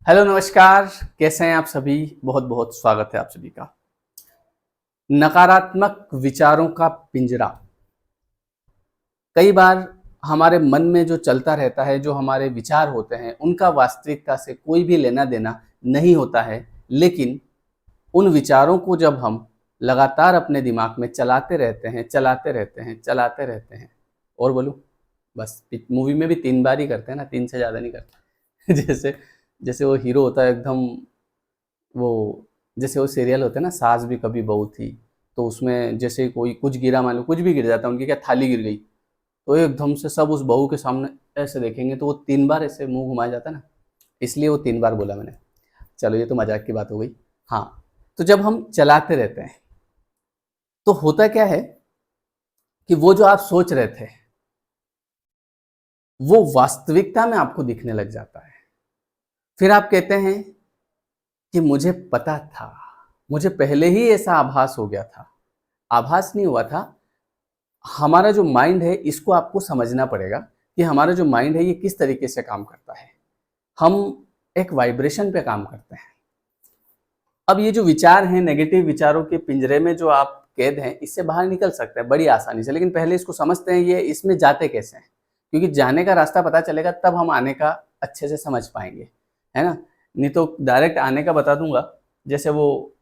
Hello नमस्कार। कैसे हैं आप सभी? बहुत बहुत स्वागत है आप सभी का। नकारात्मक विचारों का पिंजरा। कई बार हमारे मन में जो चलता रहता है, जो हमारे विचार होते हैं, उनका वास्तविकता से कोई भी लेना देना नहीं होता है। लेकिन उन विचारों को जब हम लगातार अपने दिमाग में चलाते रहते हैं, चलाते रहते हैं, चलाते रहते हैं, और बोलूं, बस मूवी में भी 3 बार ही करते हैं ना, 3 से ज़्यादा नहीं करते। जैसे जैसे वो हीरो होता है एकदम, वो जैसे वो सीरियल होते हैं ना, सास भी कभी बहू थी, तो उसमें जैसे कोई कुछ गिरा, मान लो कुछ भी गिर जाता है, उनकी क्या थाली गिर गई, तो एकदम से सब उस बहू के सामने ऐसे देखेंगे, तो वो 3 बार ऐसे मुंह घुमाया जाता है ना, इसलिए वो 3 बार बोला मैंने। चलो ये तो मजाक की बात हो गई। हाँ, तो जब हम चलाते रहते हैं तो होता क्या है कि वो जो आप सोच रहे थे वो वास्तविकता में आपको दिखने लग जाता है। फिर आप कहते हैं कि मुझे पता था, मुझे पहले ही ऐसा आभास हो गया था। आभास नहीं हुआ था, हमारा जो माइंड है इसको आपको समझना पड़ेगा कि हमारा जो माइंड है ये किस तरीके से काम करता है। हम एक वाइब्रेशन पे काम करते हैं। अब ये जो विचार हैं, नेगेटिव विचारों के पिंजरे में जो आप कैद हैं, इससे बाहर निकल सकते हैं बड़ी आसानी से। लेकिन पहले इसको समझते हैं, ये इसमें जाते कैसे हैं, क्योंकि जाने का रास्ता पता चलेगा तब हम आने का अच्छे से समझ पाएंगे, है ना। नहीं तो डायरेक्ट आने का बता दूंगा, जैसे वो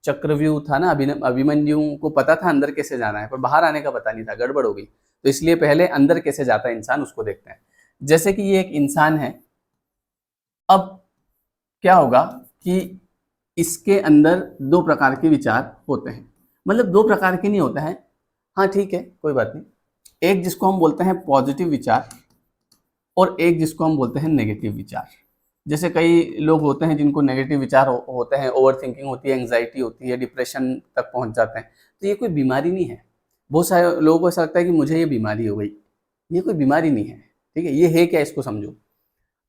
चक्रव्यूह था ना, अभिमन्यु को पता था अंदर कैसे जाना है, पर बाहर आने का पता नहीं था, गड़बड़ हो गई। तो इसलिए पहले अंदर कैसे जाता है इंसान, उसको देखते हैं। जैसे कि ये एक इंसान है। अब क्या होगा कि इसके अंदर 2 प्रकार के विचार होते हैं, मतलब 2 प्रकार के नहीं होता है, हाँ ठीक है, कोई बात नहीं। एक जिसको हम बोलते हैं पॉजिटिव विचार, और एक जिसको हम बोलते हैं नेगेटिव विचार। जैसे कई लोग होते हैं जिनको नेगेटिव विचार होते हैं, ओवर थिंकिंग होती है, एंग्जाइटी होती है, डिप्रेशन तक पहुंच जाते हैं। तो ये कोई बीमारी नहीं है। बहुत सारे लोगों को ऐसा लगता है कि मुझे ये बीमारी हो गई। ये कोई बीमारी नहीं है, ठीक है। ये है क्या, इसको समझो।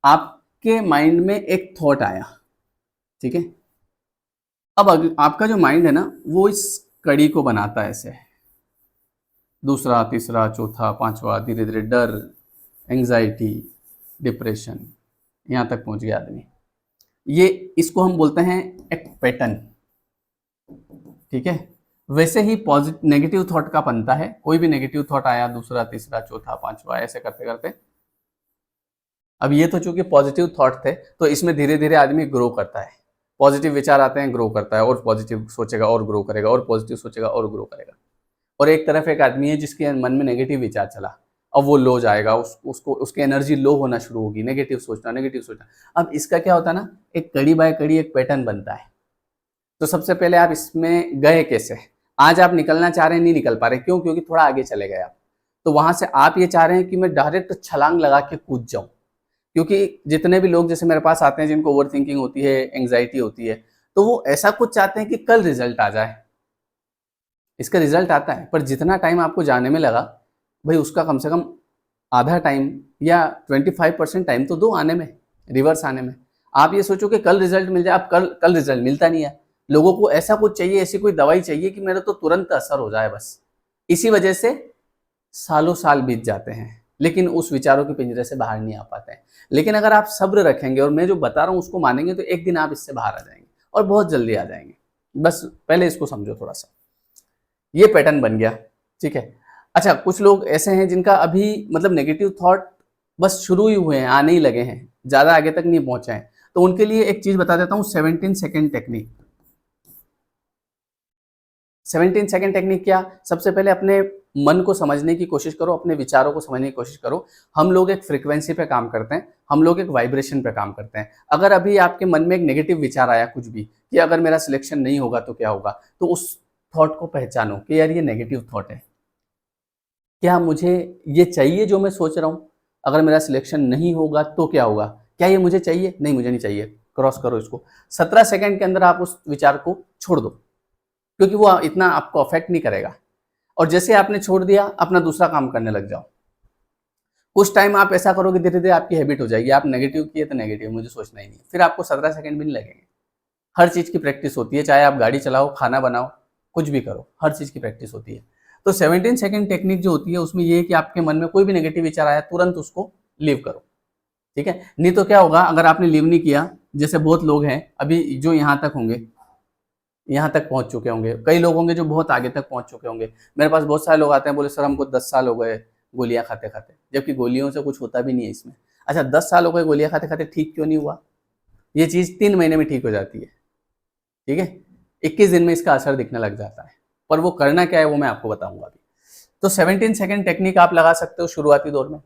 आपके माइंड में एक थॉट आया, ठीक है। अब आपका जो माइंड है ना, वो इस कड़ी को बनाता है ऐसे, दूसरा, तीसरा, चौथा, पांचवा, धीरे धीरे डर, एंग्जाइटी, डिप्रेशन, यहाँ तक पहुंच गया आदमी। ये इसको हम बोलते हैं एक पैटर्न, ठीक है। वैसे ही पॉजिटिव नेगेटिव थॉट का बनता है। कोई भी नेगेटिव थॉट आया, दूसरा, तीसरा, चौथा, पांचवा, ऐसे करते करते, अब ये तो चूंकि पॉजिटिव थॉट थे, तो इसमें धीरे धीरे आदमी ग्रो करता है। पॉजिटिव विचार आते हैं, ग्रो करता है, और पॉजिटिव सोचेगा और ग्रो करेगा, और पॉजिटिव सोचेगा और ग्रो करेगा। और एक तरफ एक आदमी है जिसके मन में नेगेटिव विचार चला, अब वो लो जाएगा, उसको उसकी एनर्जी लो होना शुरू होगी, नेगेटिव सोचना, नेगेटिव सोचना। अब इसका क्या होता है ना, एक कड़ी बाय कड़ी एक पैटर्न बनता है। तो सबसे पहले आप इसमें गए कैसे? आज आप निकलना चाह रहे हैं, नहीं निकल पा रहे, क्यों? क्योंकि थोड़ा आगे चले गए आप। तो वहां से आप ये चाह रहे हैं कि मैं डायरेक्ट छलांग लगा के कूद जाऊं। क्योंकि जितने भी लोग जैसे मेरे पास आते हैं जिनको ओवर थिंकिंग होती है, एंग्जाइटी होती है, तो वो ऐसा कुछ चाहते हैं कि कल रिजल्ट आ जाए। इसका रिजल्ट आता है, पर जितना टाइम आपको जाने में लगा, भाई उसका कम से कम आधा टाइम या 25% टाइम तो दो आने में, रिवर्स आने में। आप ये सोचो कि कल रिजल्ट मिल जाए, आप कल रिजल्ट मिलता नहीं है। लोगों को ऐसा कुछ चाहिए, ऐसी कोई दवाई चाहिए कि मेरा तो तुरंत असर हो जाए बस। इसी वजह से सालों साल बीत जाते हैं, लेकिन उस विचारों के पिंजरे से बाहर नहीं आ पाते हैं। लेकिन अगर आप सब्र रखेंगे और मैं जो बता रहा हूँ उसको मानेंगे, तो एक दिन आप इससे बाहर आ जाएंगे, और बहुत जल्दी आ जाएंगे। बस पहले इसको समझो थोड़ा सा। ये पैटर्न बन गया, ठीक है। अच्छा, कुछ लोग ऐसे हैं जिनका अभी मतलब नेगेटिव थॉट बस शुरू ही हुए हैं, आने ही लगे हैं, ज्यादा आगे तक नहीं पहुंचे हैं। तो उनके लिए एक चीज बता देता हूं, 17 सेकेंड टेक्निक। 17 सेकेंड टेक्निक क्या? सबसे पहले अपने मन को समझने की कोशिश करो, अपने विचारों को समझने की कोशिश करो। हम लोग एक फ्रीक्वेंसी पे काम करते हैं, हम लोग एक वाइब्रेशन पे काम करते हैं। अगर अभी आपके मन में एक नेगेटिव विचार आया कुछ भी, कि अगर मेरा सिलेक्शन नहीं होगा तो क्या होगा, तो उस थॉट को पहचानो कि यार ये नेगेटिव थॉट है। क्या मुझे ये चाहिए जो मैं सोच रहा हूँ? अगर मेरा सिलेक्शन नहीं होगा तो क्या होगा? क्या ये मुझे चाहिए? नहीं, मुझे नहीं चाहिए। क्रॉस करो इसको। 17 सेकंड के अंदर आप उस विचार को छोड़ दो, क्योंकि वो इतना आपको अफेक्ट नहीं करेगा। और जैसे आपने छोड़ दिया, अपना दूसरा काम करने लग जाओ। कुछ टाइम आप ऐसा करोगे, धीरे धीरे आपकी हैबिट हो जाएगी। आप नेगेटिव किए तो नेगेटिव, मुझे सोचना ही नहीं, फिर आपको 17 सेकंड भी नहीं लगेंगे। हर चीज की प्रैक्टिस होती है, चाहे आप गाड़ी चलाओ, खाना बनाओ, कुछ भी करो, हर चीज की प्रैक्टिस होती है। तो 17 सेकंड टेक्निक जो होती है, उसमें ये है कि आपके मन में कोई भी नेगेटिव विचार आया, तुरंत उसको लीव करो, ठीक है। नहीं तो क्या होगा, अगर आपने लीव नहीं किया, जैसे बहुत लोग हैं अभी जो यहाँ तक होंगे, यहाँ तक पहुँच चुके होंगे, कई लोग होंगे जो बहुत आगे तक पहुँच चुके होंगे। मेरे पास बहुत सारे लोग आते हैं, बोले सर हमको 10 साल हो गए गोलियाँ खाते-खाते, जबकि गोलियों से कुछ होता भी नहीं है इसमें। अच्छा 10 साल हो गए गोलियाँ खाते-खाते, ठीक क्यों नहीं हुआ? ये चीज़ 3 महीने में ठीक हो जाती है, ठीक है? 21 दिन में इसका असर दिखने लग जाता है, पर वो करना क्या है वो मैं आपको बताऊँगा अभी। तो 17 सेकंड टेक्निक आप लगा सकते हो शुरुआती दौर में।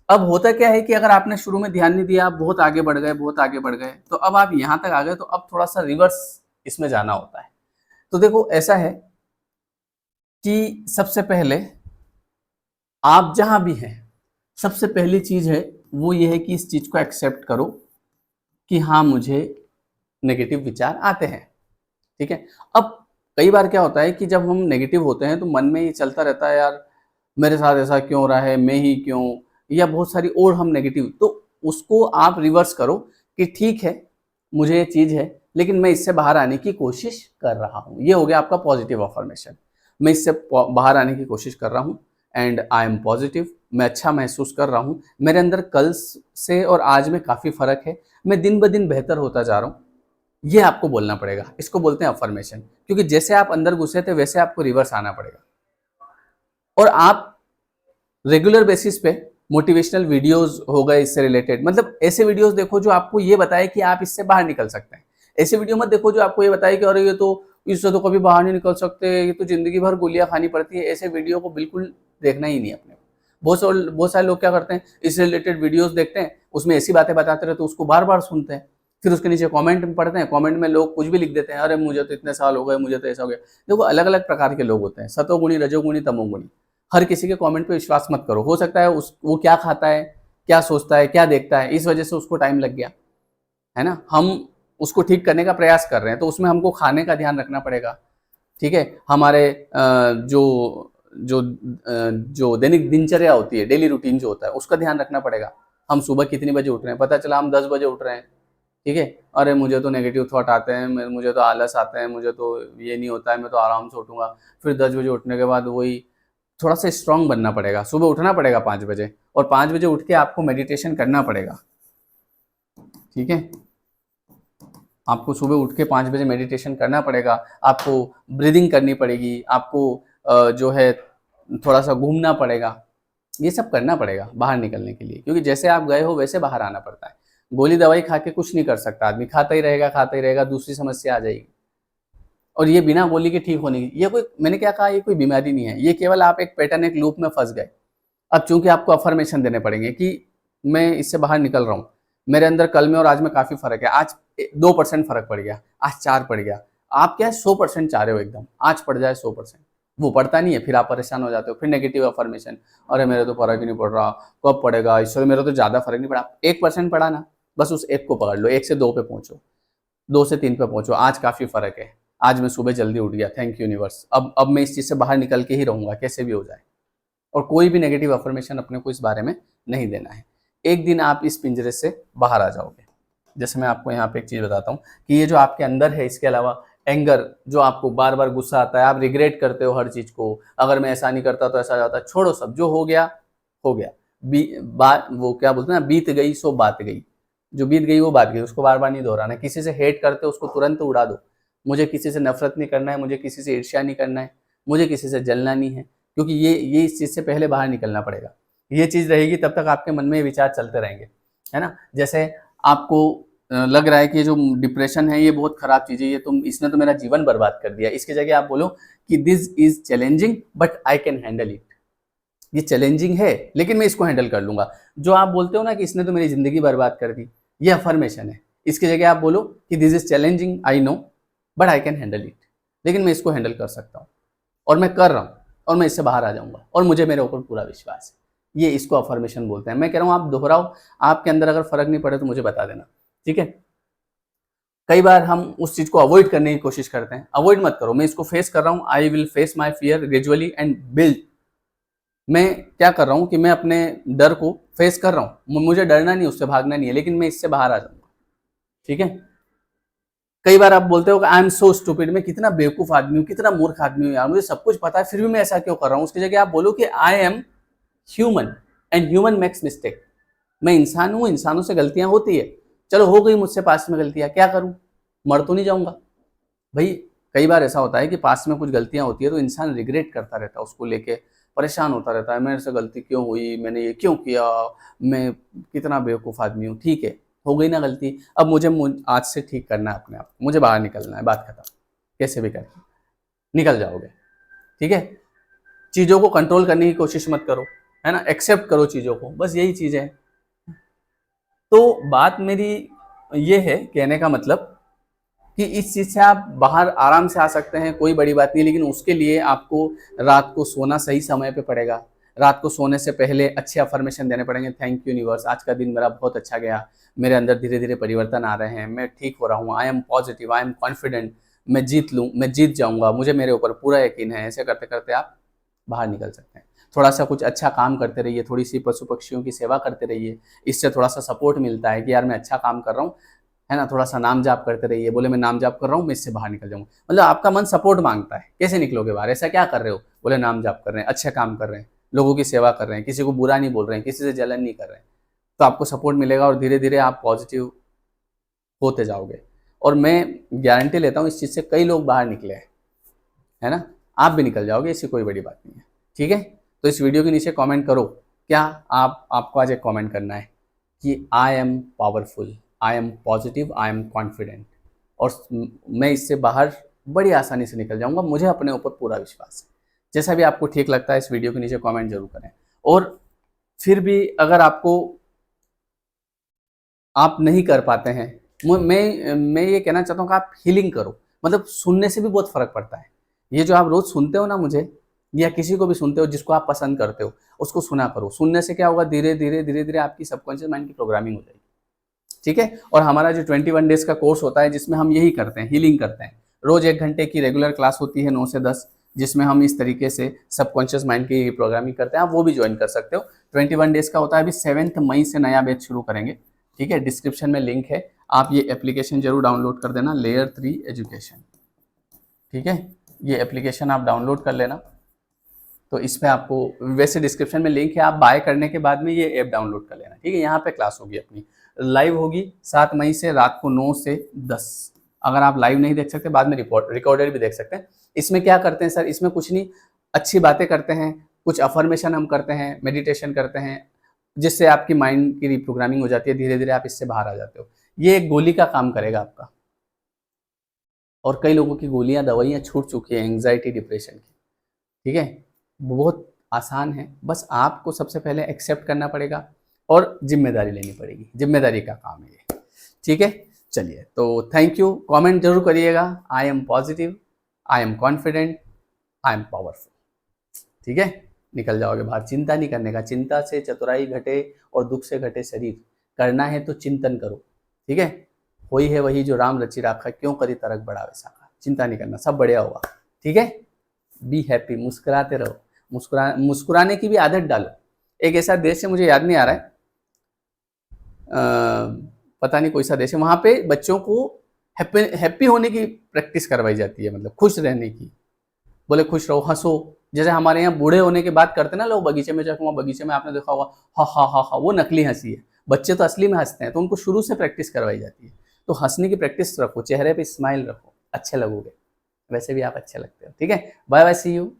अब होता क्या है कि अगर आपने शुरू में ध्यान नहीं दिया, आप बहुत आगे बढ़ गए, बहुत आगे बढ़ गए, तो अब आप यहाँ तक आ गए, तो अब थोड़ा-सा रिवर्स इसमें जाना होता है। तो देखो ऐसा है कि सबसे पहले आप जहाँ भी हैं, सबसे पहली चीज़ है वो ये है कि इस चीज़ को एक्सेप्ट करो कि हाँ, मुझे नेगेटिव विचार आते हैं, ठीक है? अब कई बार क्या होता है कि जब हम नेगेटिव होते हैं तो मन में ये चलता रहता है, यार मेरे साथ ऐसा क्यों हो रहा है, मैं ही क्यों, या बहुत सारी और हम नेगेटिव, तो उसको आप रिवर्स करो कि ठीक है मुझे ये चीज़ है, लेकिन मैं इससे बाहर आने की कोशिश कर रहा हूँ। ये हो गया आपका पॉजिटिव अफर्मेशन। मैं इससे बाहर आने की कोशिश कर रहा हूँ एंड आई एम पॉजिटिव। मैं अच्छा महसूस कर रहा हूँ, मेरे अंदर कल से और आज में काफ़ी फ़र्क है, मैं दिन ब दिन बेहतर होता जा रहा हूँ। ये आपको बोलना पड़ेगा, इसको बोलते हैं अफर्मेशन, क्योंकि जैसे आप अंदर घुसे थे वैसे आपको रिवर्स आना पड़ेगा। और आप रेगुलर बेसिस पे मोटिवेशनल वीडियोस हो गए इससे रिलेटेड, मतलब ऐसे वीडियोस देखो जो आपको ये बताए कि आप इससे बाहर निकल सकते हैं। ऐसे वीडियो मत देखो जो आपको ये बताए कि अरे ये तो इससे तो कभी बाहर नहीं निकल सकते, ये तो जिंदगी भर गोलियां खानी पड़ती है। ऐसे वीडियो को बिल्कुल देखना ही नहीं अपने को। बहुत सारे लोग क्या करते हैं, इससे रिलेटेड वीडियोस देखते हैं, उसमें ऐसी बातें बताते रहते, उसको बार बार सुनते हैं, फिर उसके नीचे कमेंट में पढ़ते हैं, कमेंट में लोग कुछ भी लिख देते हैं, अरे मुझे तो इतने साल हो गए, मुझे तो ऐसा हो गया। देखो अलग अलग प्रकार के लोग होते हैं, सतोगुणी, रजोगुणी, तमोगुणी। हर किसी के कमेंट पे विश्वास मत करो, हो सकता है वो क्या खाता है, क्या सोचता है, क्या देखता है, इस वजह से उसको टाइम लग गया है ना। हम उसको ठीक करने का प्रयास कर रहे हैं, तो उसमें हमको खाने का ध्यान रखना पड़ेगा, ठीक है। हमारे जो जो जो दैनिक दिनचर्या होती है, डेली रूटीन जो होता है, उसका ध्यान रखना पड़ेगा। हम सुबह कितनी बजे उठ रहे हैं, पता चला हम 10 बजे उठ रहे हैं, ठीक है, अरे मुझे तो नेगेटिव थॉट आते हैं, मुझे तो आलस आते हैं, मुझे तो ये नहीं होता है, मैं तो आराम से उठूंगा। फिर 10 बजे उठने के बाद वही थोड़ा सा स्ट्रांग बनना पड़ेगा, सुबह उठना पड़ेगा 5 बजे, और 5 बजे उठ के आपको मेडिटेशन करना पड़ेगा, ठीक है। आपको सुबह उठ के 5 बजे मेडिटेशन करना पड़ेगा, आपको ब्रीदिंग करनी पड़ेगी, आपको जो है थोड़ा सा घूमना पड़ेगा, ये सब करना पड़ेगा बाहर निकलने के लिए, क्योंकि जैसे आप गए हो वैसे बाहर आना पड़ता है। गोली दवाई खा के कुछ नहीं कर सकता आदमी, खाता ही रहेगा, दूसरी समस्या आ जाएगी। और ये बिना गोली के ठीक होने की, ये कोई, मैंने क्या कहा, ये कोई बीमारी नहीं है, ये केवल आप एक पैटर्न, एक लूप में फंस गए। अब चूंकि आपको अफर्मेशन देने पड़ेंगे कि मैं इससे बाहर निकल रहा हूँ, मेरे अंदर कल में और आज में काफी फर्क है, आज 2% फर्क पड़ गया, आज 4 पड़ गया। आप क्या है 100% चाह रहे हो एकदम, आज पड़ जाए 100%, वो पड़ता नहीं है, फिर आप परेशान हो जाते हो, फिर नेगेटिव अफर्मेशन, अरे मेरे तो फर्क ही नहीं पड़ रहा, कब पड़ेगा, इससे मेरा तो ज्यादा फर्क नहीं पड़ा। 1% पड़ा ना, बस उस 1 को पकड़ लो, 1 से 2 पे पहुंचो, 2 से 3 पे पहुंचो, आज काफी फर्क है, आज मैं सुबह जल्दी उठ गया, थैंक यू यूनिवर्स, अब मैं इस चीज से बाहर निकल के ही रहूंगा, कैसे भी हो जाए। और कोई भी नेगेटिव अफर्मेशन अपने को इस बारे में नहीं देना है। एक दिन आप इस पिंजरे से बाहर आ जाओगे। जैसे मैं आपको यहाँ पे एक चीज बताता हूँ कि ये जो आपके अंदर है, इसके अलावा एंगर, जो आपको बार बार गुस्सा आता है, आप रिग्रेट करते हो हर चीज को, अगर मैं ऐसा नहीं करता तो ऐसा जाता, छोड़ो सब, जो हो गया हो गया। बात वो क्या बोलते हैं ना, बीत गई सो बात गई, जो बीत गई वो बात गई, उसको बार बार नहीं दोहराना। किसी से हेट करते हो उसको तुरंत उड़ा दो, मुझे किसी से नफरत नहीं करना है, मुझे किसी से ईर्ष्या नहीं करना है, मुझे किसी से जलना नहीं है, क्योंकि ये इस चीज से पहले बाहर निकलना पड़ेगा। ये चीज रहेगी तब तक आपके मन में ये विचार चलते रहेंगे, है ना। जैसे आपको लग रहा है कि ये जो डिप्रेशन है ये बहुत खराब चीज है, ये इसने तो मेरा जीवन बर्बाद कर दिया, इसकी जगह आप बोलो कि this is challenging but I can handle it. ये चैलेंजिंग है लेकिन मैं इसको हैंडल कर लूंगा। जो आप बोलते हो ना कि इसने तो मेरी जिंदगी बर्बाद कर दी, ये अफर्मेशन है। इसकी जगह आप बोलो कि this is challenging, I know, but I can handle it, लेकिन मैं इसको हैंडल कर सकता हूँ और मैं कर रहा हूँ और मैं इससे बाहर आ जाऊंगा और मुझे मेरे ऊपर पूरा विश्वास है। ये इसको अफर्मेशन बोलते हैं। मैं कह रहा हूँ आप दोहराओ, आपके अंदर अगर फर्क नहीं पड़े तो मुझे बता देना, ठीक है। कई बार हम उस चीज को अवॉइड करने की कोशिश करते हैं, अवॉइड मत करो, मैं इसको फेस कर रहा हूँ, I will face my fear gradually and build. मैं क्या कर रहा हूँ कि मैं अपने डर को फेस कर रहा हूँ, मुझे डरना नहीं, उससे भागना नहीं है, लेकिन मैं इससे बाहर आ जाऊंगा, ठीक है। कई बार आप बोलते हो कि आई एम सो स्टूपिड, मैं कितना बेवकूफ आदमी हूँ, कितना मूर्ख आदमी हूँ यार, मुझे सब कुछ पता है फिर भी मैं ऐसा क्यों कर रहा हूँ। उसकी जगह आप बोलो कि I am human and human makes mistake, मैं इंसान हूँ, इंसानों से गलतियां होती है, चलो हो गई मुझसे पास्ट में गलतियां, क्या करूं, मर तो नहीं जाऊंगा भाई। कई बार ऐसा होता है कि पास्ट में कुछ गलतियां होती है तो इंसान रिग्रेट करता रहता है, उसको लेके परेशान होता रहता है, मेरे से गलती क्यों हुई, मैंने ये क्यों किया, मैं कितना बेवकूफ़ आदमी हूँ। ठीक है, हो गई ना गलती, अब मुझे आज से ठीक करना है अपने आप को, मुझे बाहर निकलना है, बात खत्म। कैसे भी करके निकल जाओगे, ठीक है। चीज़ों को कंट्रोल करने की कोशिश मत करो, है ना, एक्सेप्ट करो चीज़ों को, बस यही चीज़ है। तो बात मेरी ये है, कहने का मतलब कि इस चीज़ से आप बाहर आराम से आ सकते हैं, कोई बड़ी बात नहीं, लेकिन उसके लिए आपको रात को सोना सही समय पे पड़ेगा। रात को सोने से पहले अच्छे अफर्मेशन देने पड़ेंगे, थैंक यू यूनिवर्स, आज का दिन मेरा बहुत अच्छा गया, मेरे अंदर धीरे धीरे परिवर्तन आ रहे हैं, मैं ठीक हो रहा हूँ, I am positive, I am confident, मैं जीत लूँ, मैं जीत जाऊँगा, मुझे मेरे ऊपर पूरा यकीन है। ऐसे करते करते आप बाहर निकल सकते हैं। थोड़ा सा कुछ अच्छा काम करते रहिए, थोड़ी सी पशु पक्षियों की सेवा करते रहिए, इससे थोड़ा सा सपोर्ट मिलता है कि यार मैं अच्छा काम कर रहा हूँ, है ना। थोड़ा सा नाम जाप करते रहिए, बोले मैं नाम जाप कर रहा हूँ, मैं इससे बाहर निकल जाऊँगा, मतलब आपका मन सपोर्ट मांगता है, कैसे निकलोगे बाहर, ऐसा क्या कर रहे हो, बोले नाम जाप कर रहे हैं, अच्छे काम कर रहे हैं, लोगों की सेवा कर रहे हैं, किसी को बुरा नहीं बोल रहे हैं, किसी से जलन नहीं कर रहे हैं, तो आपको सपोर्ट मिलेगा और धीरे धीरे आप पॉजिटिव होते जाओगे। और मैं गारंटी लेता हूँ इस चीज़ से, कई लोग बाहर निकले हैं, है ना, आप भी निकल जाओगे, इससे कोई बड़ी बात नहीं है, ठीक है। तो इस वीडियो के नीचे कमेंट करो, क्या आपको आज एक कमेंट करना है कि I am powerful, I am positive, I am confident, और मैं इससे बाहर बड़ी आसानी से निकल जाऊंगा, मुझे अपने ऊपर पूरा विश्वास है। जैसा भी आपको ठीक लगता है इस वीडियो के नीचे कमेंट जरूर करें। और फिर भी अगर आप नहीं कर पाते हैं, मैं ये कहना चाहता हूँ कि आप हीलिंग करो, मतलब सुनने से भी बहुत फर्क पड़ता है। ये जो आप रोज सुनते हो ना मुझे, या किसी को भी सुनते हो जिसको आप पसंद करते हो, उसको सुना करो। सुनने से क्या होगा, धीरे धीरे धीरे धीरे आपकी सबकॉन्शियस माइंड की प्रोग्रामिंग हो जाएगी, ठीक है। और हमारा जो 21 डेज का कोर्स होता है, जिसमें हम यही करते हैं, हीलिंग करते हैं। रोज 1 घंटे की रेगुलर क्लास होती है 9 से 10, जिसमें हम इस तरीके से सबकॉन्शियस माइंड की प्रोग्रामिंग करते हैं, आप वो भी ज्वाइन कर सकते हो। 21 डेज का होता है, अभी 7 मई से नया बैच शुरू करेंगे, ठीक है। डिस्क्रिप्शन में लिंक है, आप ये एप्लीकेशन जरूर डाउनलोड कर देना, लेयर 3 एजुकेशन, ठीक है। ये एप्लीकेशन आप डाउनलोड कर लेना। तो इस पर आपको वैसे डिस्क्रिप्शन में लिंक है, आप बाय करने के बाद में ये ऐप डाउनलोड कर लेना, ठीक है। यहाँ पे क्लास होगी अपनी, लाइव होगी 7 मई से रात को 9 से 10। अगर आप लाइव नहीं देख सकते, बाद में रिकॉर्डेड भी देख सकते हैं। इसमें क्या करते हैं सर, इसमें कुछ नहीं, अच्छी बातें करते हैं, कुछ अफर्मेशन हम करते हैं, मेडिटेशन करते हैं, जिससे आपकी माइंड की रिप्रोग्रामिंग हो जाती है, धीरे धीरे आप इससे बाहर आ जाते हो। ये एक गोली का काम करेगा आपका, और कई लोगों की गोलियां दवाइयां छूट चुकी है एंग्जाइटी डिप्रेशन की, ठीक है। बहुत आसान है, बस आपको सबसे पहले एक्सेप्ट करना पड़ेगा और जिम्मेदारी लेनी पड़ेगी, जिम्मेदारी का काम है ये, ठीक है। चलिए, तो थैंक यू, कमेंट जरूर करिएगा, I am positive, I am confident, I am powerful, ठीक है। निकल जाओगे बाहर, चिंता नहीं करने का, चिंता से चतुराई घटे और दुख से घटे शरीर, करना है तो चिंतन करो, ठीक है। वही है वही जो राम रचि राखा, क्यों करी तरक बड़ा वैसा का, चिंता नहीं करना, सब बढ़िया होगा, ठीक है। बी हैप्पी, मुस्कुराते रहो, मुस्कुराने की भी आदत डालो। एक ऐसा देश है, मुझे याद नहीं आ रहा है, पता नहीं कोई सा देश है, वहां पे बच्चों को हैप्पी होने की प्रैक्टिस करवाई जाती है, मतलब खुश रहने की। बोले खुश रहो, हंसो, जैसे हमारे यहाँ बूढ़े होने की बात करते हैं ना लोग, बगीचे में जाकर, वहाँ बगीचे में आपने देखा होगा, हा हा हा हा, वो नकली हंसी है, बच्चे तो असली में हंसते हैं, तो उनको शुरू से प्रैक्टिस करवाई जाती है। तो हंसने की प्रैक्टिस रखो, चेहरे पे स्माइल रखो, अच्छे लगोगे, वैसे भी आप अच्छे लगते हो, ठीक है। Bye bye, see you.